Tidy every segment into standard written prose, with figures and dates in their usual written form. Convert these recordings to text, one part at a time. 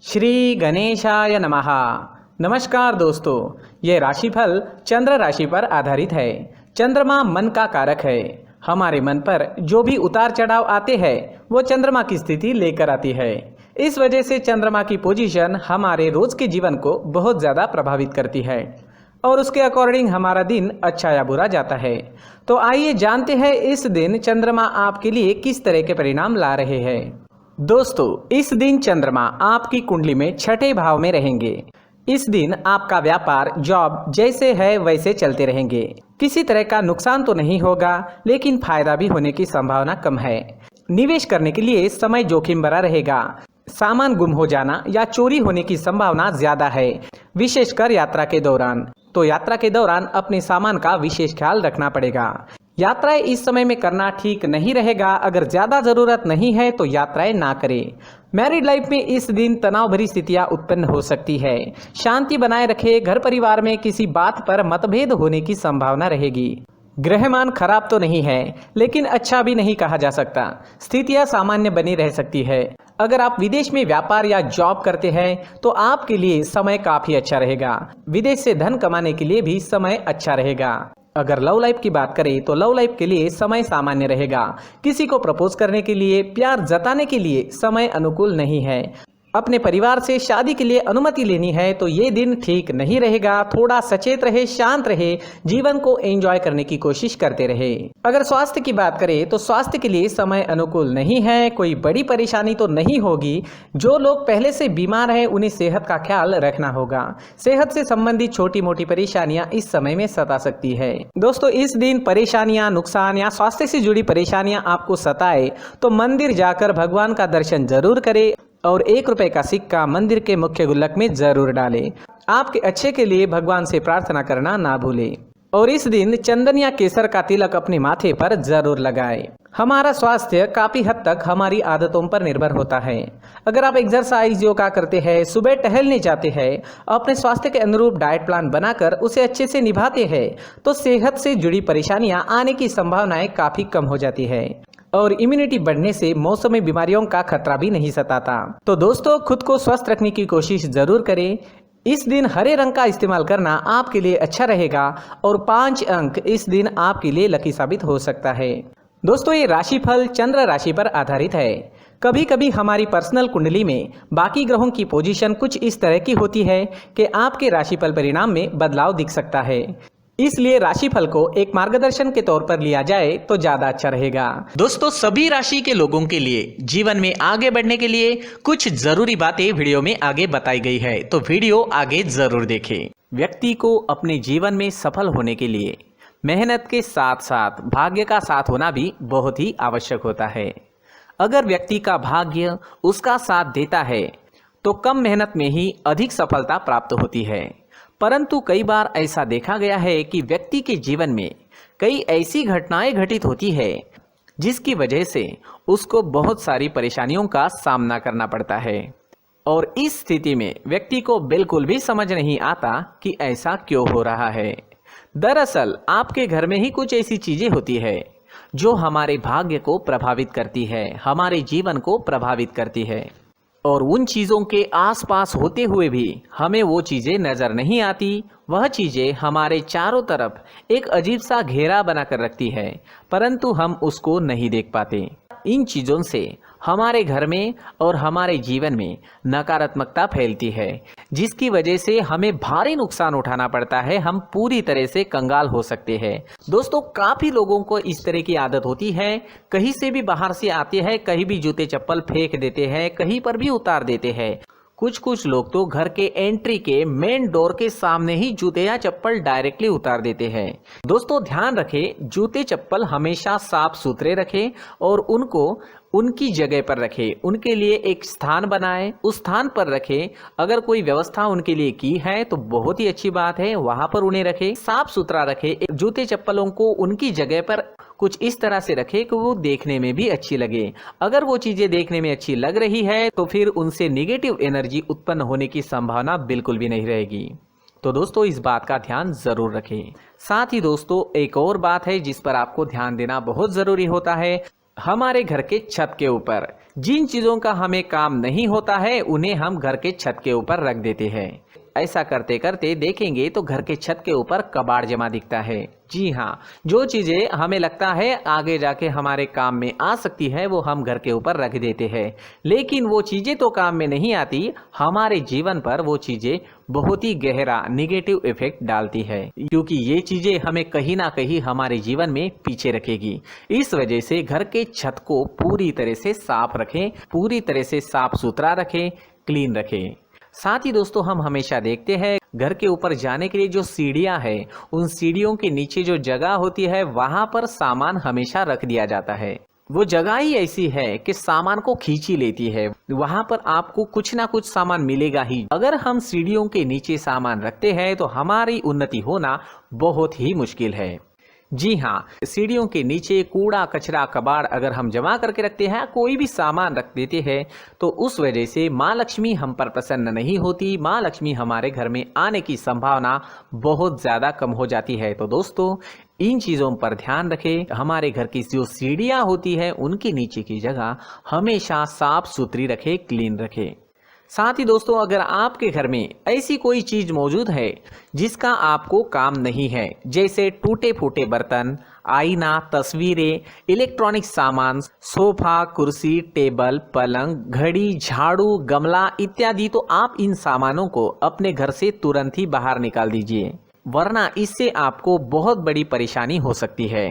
श्री गणेशाय नमः। नमस्कार दोस्तों, ये राशिफल चंद्र राशि पर आधारित है। चंद्रमा मन का कारक है। हमारे मन पर जो भी उतार चढ़ाव आते हैं वो चंद्रमा की स्थिति लेकर आती है। इस वजह से चंद्रमा की पोजीशन हमारे रोज के जीवन को बहुत ज़्यादा प्रभावित करती है और उसके अकॉर्डिंग हमारा दिन अच्छा या बुरा जाता है। तो आइए जानते हैं इस दिन चंद्रमा आपके लिए किस तरह के परिणाम ला रहे हैं। दोस्तों, इस दिन चंद्रमा आपकी कुंडली में छठे भाव में रहेंगे। इस दिन आपका व्यापार, जॉब जैसे है वैसे चलते रहेंगे। किसी तरह का नुकसान तो नहीं होगा, लेकिन फायदा भी होने की संभावना कम है। निवेश करने के लिए समय जोखिम भरा रहेगा। सामान गुम हो जाना या चोरी होने की संभावना ज्यादा है, विशेषकर यात्रा के दौरान। तो यात्रा के दौरान अपने सामान का विशेष ख्याल रखना पड़ेगा। यात्राएं इस समय में करना ठीक नहीं रहेगा। अगर ज्यादा जरूरत नहीं है तो यात्राएं ना करें। मैरिड लाइफ में इस दिन तनाव भरी स्थितियां उत्पन्न हो सकती है। शांति बनाए रखें। घर परिवार में किसी बात पर मतभेद होने की संभावना रहेगी। ग्रहमान खराब तो नहीं है, लेकिन अच्छा भी नहीं कहा जा सकता। स्थितियां सामान्य बनी रह सकती है। अगर आप विदेश में व्यापार या जॉब करते हैं तो आपके लिए समय काफी अच्छा रहेगा। विदेश से धन कमाने के लिए भी समय अच्छा रहेगा। अगर लव लाइफ की बात करें तो लव लाइफ के लिए समय सामान्य रहेगा। किसी को प्रपोज करने के लिए, प्यार जताने के लिए समय अनुकूल नहीं है। अपने परिवार से शादी के लिए अनुमति लेनी है तो ये दिन ठीक नहीं रहेगा। थोड़ा सचेत रहे, शांत रहे, जीवन को एंजॉय करने की कोशिश करते रहे। अगर स्वास्थ्य की बात करें तो स्वास्थ्य के लिए समय अनुकूल नहीं है। कोई बड़ी परेशानी तो नहीं होगी। जो लोग पहले से बीमार हैं उन्हें सेहत का ख्याल रखना होगा। सेहत से संबंधित छोटी मोटी परेशानियां इस समय में सता सकती है। दोस्तों, इस दिन परेशानियां, नुकसान या स्वास्थ्य से जुड़ी परेशानियां आपको सताए तो मंदिर जाकर भगवान का दर्शन जरूर करें और 1 रुपए का सिक्का मंदिर के मुख्य गुल्लक में जरूर डालें। आपके अच्छे के लिए भगवान से प्रार्थना करना ना भूलें। और इस दिन चंदन या केसर का तिलक अपने माथे पर जरूर लगाएं। हमारा स्वास्थ्य काफी हद तक हमारी आदतों पर निर्भर होता है। अगर आप एक्सरसाइज, योगा करते हैं, सुबह टहलने जाते हैं, अपने स्वास्थ्य के अनुरूप डाइट प्लान बनाकर उसे अच्छे से निभाते हैं तो सेहत से जुड़ी परेशानियां आने की संभावनाएं काफी कम हो जाती है और इम्यूनिटी बढ़ने से मौसमी बीमारियों का खतरा भी नहीं सताता। तो दोस्तों, खुद को स्वस्थ रखने की कोशिश जरूर करें। इस दिन हरे रंग का इस्तेमाल करना आपके लिए अच्छा रहेगा और 5 अंक इस दिन आपके लिए लकी साबित हो सकता है। दोस्तों, ये राशिफल चंद्र राशि पर आधारित है। कभी कभी हमारी पर्सनल कुंडली में बाकी ग्रहों की पोजीशन कुछ इस तरह की होती है कि आपके राशिफल परिणाम में बदलाव दिख सकता है। इसलिए राशिफल को एक मार्गदर्शन के तौर पर लिया जाए तो ज्यादा अच्छा रहेगा। दोस्तों, सभी राशि के लोगों के लिए जीवन में आगे बढ़ने के लिए कुछ जरूरी बातें वीडियो में आगे बताई गई है, तो वीडियो आगे जरूर देखें। व्यक्ति को अपने जीवन में सफल होने के लिए मेहनत के साथ साथ भाग्य का साथ होना भी बहुत ही आवश्यक होता है। अगर व्यक्ति का भाग्य उसका साथ देता है तो कम मेहनत में ही अधिक सफलता प्राप्त होती है। परंतु कई बार ऐसा देखा गया है कि व्यक्ति के जीवन में कई ऐसी घटनाएं घटित होती है जिसकी वजह से उसको बहुत सारी परेशानियों का सामना करना पड़ता है और इस स्थिति में व्यक्ति को बिल्कुल भी समझ नहीं आता कि ऐसा क्यों हो रहा है। दरअसल आपके घर में ही कुछ ऐसी चीजें होती है जो हमारे भाग्य को प्रभावित करती है, हमारे जीवन को प्रभावित करती है और उन चीज़ों के आसपास होते हुए भी हमें वो चीज़ें नज़र नहीं आती। वह चीज़ें हमारे चारों तरफ एक अजीब सा घेरा बनाकर रखती है, परंतु हम उसको नहीं देख पाते। इन चीज़ों से हमारे घर में और हमारे जीवन में नकारात्मकता फैलती है, जिसकी वजह से हमें भारी नुकसान उठाना पड़ता है। हम पूरी तरह से कंगाल हो सकते हैं। दोस्तों, काफ़ी लोगों को इस तरह की आदत होती है। कहीं से भी बाहर से आते हैं, कहीं भी जूते चप्पल फेंक देते हैं, कहीं पर भी उतार देते हैं। कुछ लोग तो घर के एंट्री के मेन डोर के सामने ही जूते या चप्पल डायरेक्टली उतार देते हैं। दोस्तों, ध्यान रखें, जूते चप्पल हमेशा साफ सुथरे रखें और उनको उनकी जगह पर रखें। उनके लिए एक स्थान बनाएं, उस स्थान पर रखें। अगर कोई व्यवस्था उनके लिए की है तो बहुत ही अच्छी बात है, वहां पर उन्हें रखें, साफ सुथरा रखें। जूते चप्पलों को उनकी जगह पर कुछ इस तरह से रखें कि वो देखने में भी अच्छी लगे। अगर वो चीजें देखने में अच्छी लग रही है तो फिर उनसे निगेटिव एनर्जी उत्पन्न होने की संभावना बिल्कुल भी नहीं रहेगी। तो दोस्तों, इस बात का ध्यान जरूर रखें। साथ ही दोस्तों, एक और बात है जिस पर आपको ध्यान देना बहुत जरूरी होता है। हमारे घर के छत के ऊपर जिन चीज़ों का हमें काम नहीं होता है उन्हें हम घर के छत के ऊपर रख देते हैं। ऐसा करते करते देखेंगे तो घर के छत के ऊपर कबाड़ जमा दिखता है। जी हाँ, जो चीज़ें हमें लगता है आगे जाके हमारे काम में आ सकती है वो हम घर के ऊपर रख देते हैं, लेकिन वो चीज़ें तो काम में नहीं आती, हमारे जीवन पर वो चीज़ें बहुत ही गहरा निगेटिव इफेक्ट डालती है, क्योंकि ये चीज़ें हमें कहीं ना कहीं हमारे जीवन में पीछे रखेगी। इस वजह से घर के छत को पूरी तरह से साफ रखें, पूरी तरह से साफ सुथरा रखें, क्लीन रखें। साथ ही दोस्तों हम हमेशा देखते हैं घर के ऊपर जाने के लिए जो सीढ़ियां हैं, उन सीढ़ियों के नीचे जो जगह होती है वहां पर सामान हमेशा रख दिया जाता है। वो जगह ही ऐसी है कि सामान को खींच ही लेती है, वहां पर आपको कुछ ना कुछ सामान मिलेगा ही। अगर हम सीढ़ियों के नीचे सामान रखते हैं तो हमारी उन्नति होना बहुत ही मुश्किल है। जी हाँ, सीढ़ियों के नीचे कूड़ा कचरा कबाड़ अगर हम जमा करके रखते हैं, कोई भी सामान रख देते हैं, तो उस वजह से माँ लक्ष्मी हम पर प्रसन्न नहीं होती, माँ लक्ष्मी हमारे घर में आने की संभावना बहुत ज़्यादा कम हो जाती है। तो दोस्तों इन चीज़ों पर ध्यान रखें। हमारे घर की जो सीढ़ियाँ होती है उनके नीचे की जगह हमेशा साफ सुथरी रखें, क्लीन रखें। साथ ही दोस्तों अगर आपके घर में ऐसी कोई चीज़ मौजूद है जिसका आपको काम नहीं है, जैसे टूटे फूटे बर्तन, आईना, तस्वीरें, इलेक्ट्रॉनिक सामान, सोफा, कुर्सी, टेबल, पलंग, घड़ी, झाड़ू, गमला इत्यादि, तो आप इन सामानों को अपने घर से तुरंत ही बाहर निकाल दीजिए, वरना इससे आपको बहुत बड़ी परेशानी हो सकती है।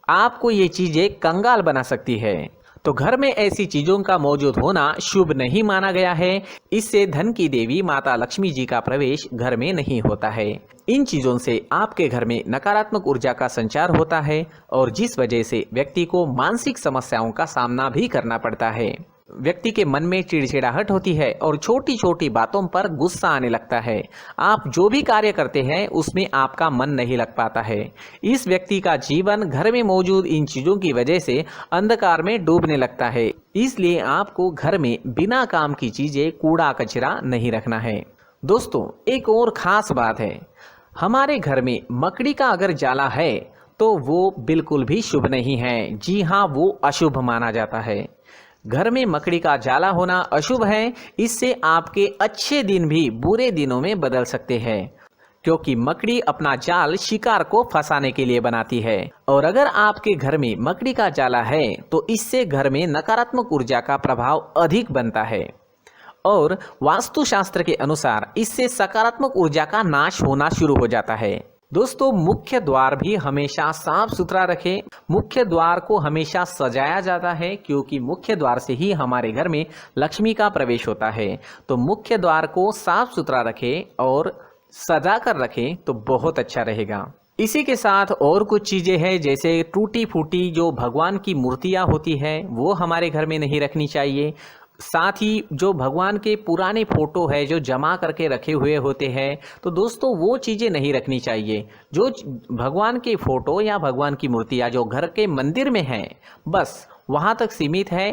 आपको ये चीज़ें कंगाल बना सकती है। तो घर में ऐसी चीजों का मौजूद होना शुभ नहीं माना गया है। इससे धन की देवी माता लक्ष्मी जी का प्रवेश घर में नहीं होता है। इन चीजों से आपके घर में नकारात्मक ऊर्जा का संचार होता है और जिस वजह से व्यक्ति को मानसिक समस्याओं का सामना भी करना पड़ता है। व्यक्ति के मन में चिड़चिड़ाहट होती है और छोटी छोटी बातों पर गुस्सा आने लगता है। आप जो भी कार्य करते हैं उसमें आपका मन नहीं लग पाता है। इस व्यक्ति का जीवन घर में मौजूद इन चीज़ों की वजह से अंधकार में डूबने लगता है। इसलिए आपको घर में बिना काम की चीज़ें, कूड़ा कचरा नहीं रखना है। दोस्तों एक और ख़ास बात है, हमारे घर में मकड़ी का अगर जाला है तो वो बिल्कुल भी शुभ नहीं है। जी हाँ, वो अशुभ माना जाता है। घर में मकड़ी का जाला होना अशुभ है। इससे आपके अच्छे दिन भी बुरे दिनों में बदल सकते हैं, क्योंकि मकड़ी अपना जाल शिकार को फंसाने के लिए बनाती है। और अगर आपके घर में मकड़ी का जाला है तो इससे घर में नकारात्मक ऊर्जा का प्रभाव अधिक बनता है और वास्तुशास्त्र के अनुसार इससे सकारात्मक ऊर्जा का नाश होना शुरू हो जाता है। दोस्तों मुख्य द्वार भी हमेशा साफ सुथरा रखें। मुख्य द्वार को हमेशा सजाया जाता है, क्योंकि मुख्य द्वार से ही हमारे घर में लक्ष्मी का प्रवेश होता है। तो मुख्य द्वार को साफ सुथरा रखें और सजा कर रखें तो बहुत अच्छा रहेगा। इसी के साथ और कुछ चीज़ें हैं, जैसे टूटी फूटी जो भगवान की मूर्तियाँ होती हैं वो हमारे घर में नहीं रखनी चाहिए। साथ ही जो भगवान के पुराने फोटो है जो जमा करके रखे हुए होते हैं, तो दोस्तों वो चीज़ें नहीं रखनी चाहिए। जो भगवान के फोटो या भगवान की मूर्तियाँ जो घर के मंदिर में हैं बस वहाँ तक सीमित है।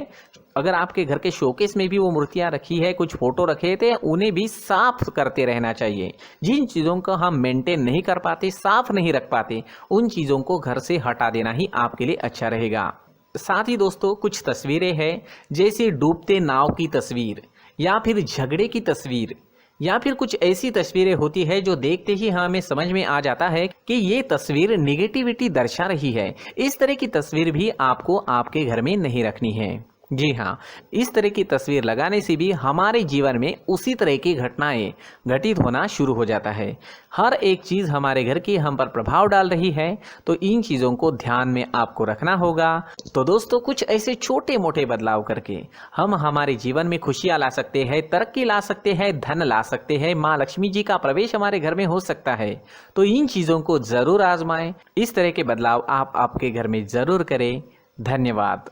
अगर आपके घर के शोकेस में भी वो मूर्तियाँ रखी है, कुछ फोटो रखे थे, उन्हें भी साफ करते रहना चाहिए। जिन चीज़ों को हम मेंटेन नहीं कर पाते, साफ नहीं रख पाते, उन चीज़ों को घर से हटा देना ही आपके लिए अच्छा रहेगा। साथ ही दोस्तों कुछ तस्वीरें हैं, जैसे डूबते नाव की तस्वीर या फिर झगड़े की तस्वीर या फिर कुछ ऐसी तस्वीरें होती है जो देखते ही हमें समझ में आ जाता है कि ये तस्वीर नेगेटिविटी दर्शा रही है। इस तरह की तस्वीर भी आपको आपके घर में नहीं रखनी है। जी हाँ, इस तरह की तस्वीर लगाने से भी हमारे जीवन में उसी तरह की घटनाएं घटित होना शुरू हो जाता है। हर एक चीज़ हमारे घर की हम पर प्रभाव डाल रही है, तो इन चीज़ों को ध्यान में आपको रखना होगा। तो दोस्तों कुछ ऐसे छोटे मोटे बदलाव करके हम हमारे जीवन में खुशियाँ ला सकते हैं, तरक्की ला सकते हैं, धन ला सकते हैं, माँ लक्ष्मी जी का प्रवेश हमारे घर में हो सकता है। तो इन चीज़ों को ज़रूर आजमाएं। इस तरह के बदलाव आप आपके घर में ज़रूर करें। धन्यवाद।